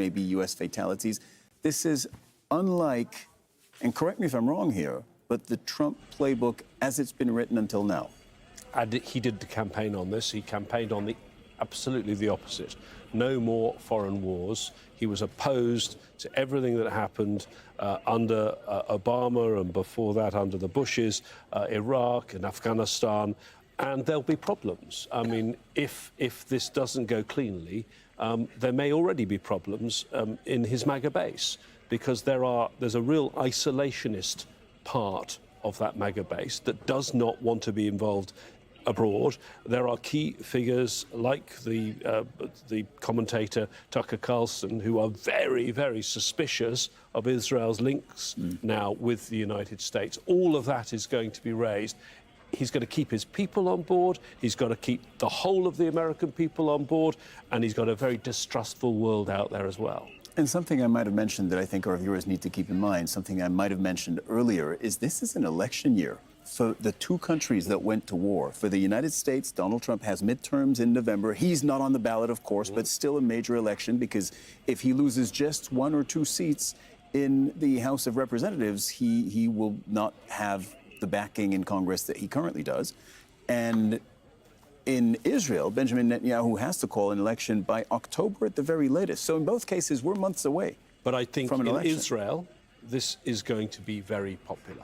maybe U.S. fatalities. This is unlike, and correct me if I'm wrong here, but the Trump playbook as it's been written until now. He did the campaign on this. He campaigned on absolutely the opposite. No more foreign wars. He was opposed to everything that happened under Obama and before that under the Bushes, Iraq and Afghanistan. And there'll be problems. I mean, if this doesn't go cleanly, there may already be problems in his MAGA base, because there's a real isolationist part of that MAGA base that does not want to be involved abroad. There are key figures like the commentator Tucker Carlson, who are very, very suspicious of Israel's links now with the United States. All of that is going to be raised. He's got to keep his people on board, he's got to keep the whole of the American people on board, and he's got a very distrustful world out there as well. And something I might have mentioned that I think our viewers need to keep in mind, something I might have mentioned earlier, is this is an election year. For the two countries that went to war, for the United States, Donald Trump has midterms in November. He's not on the ballot, of course, but still a major election, because if he loses just 1 or 2 seats in the House of Representatives, he will not have the backing in Congress that he currently does. And in Israel, Benjamin Netanyahu has to call an election by October at the very latest. So in both cases, we're months away. But I think from an in election. Israel, this is going to be very popular.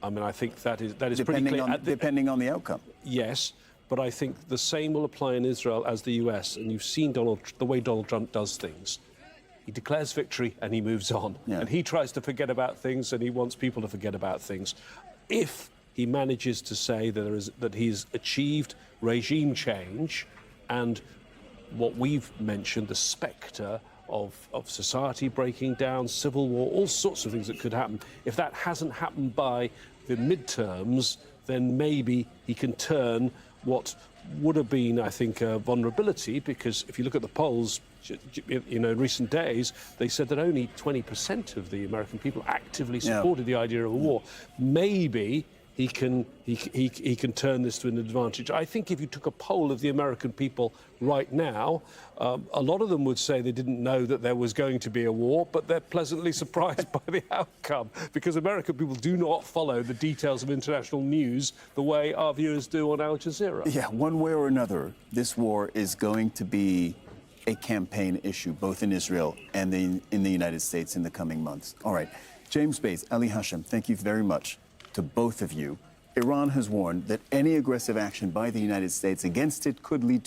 I mean, I think that is pretty clear. Depending on the outcome. Yes, but I think the same will apply in Israel as the US. And you've seen the way Donald Trump does things. He declares victory and he moves on. Yeah. And he tries to forget about things and he wants people to forget about things. If he manages to say that he's achieved regime change and what we've mentioned, the spectre of society breaking down, civil war, all sorts of things that could happen. If that hasn't happened by the midterms, then maybe he can turn what would have been, I think, a vulnerability, because if you look at the polls, in recent days, they said that only 20% of the American people actively supported the idea of a war. Maybe he can turn this to an advantage. I think if you took a poll of the American people right now, a lot of them would say they didn't know that there was going to be a war, but they're pleasantly surprised by the outcome, because American people do not follow the details of international news the way our viewers do on Al Jazeera. Yeah, one way or another, this war is going to be a campaign issue, both in Israel and in the United States in the coming months. All right, James Bates, Ali Hashem, thank you very much to both of you. Iran has warned that any aggressive action by the United States against it could lead to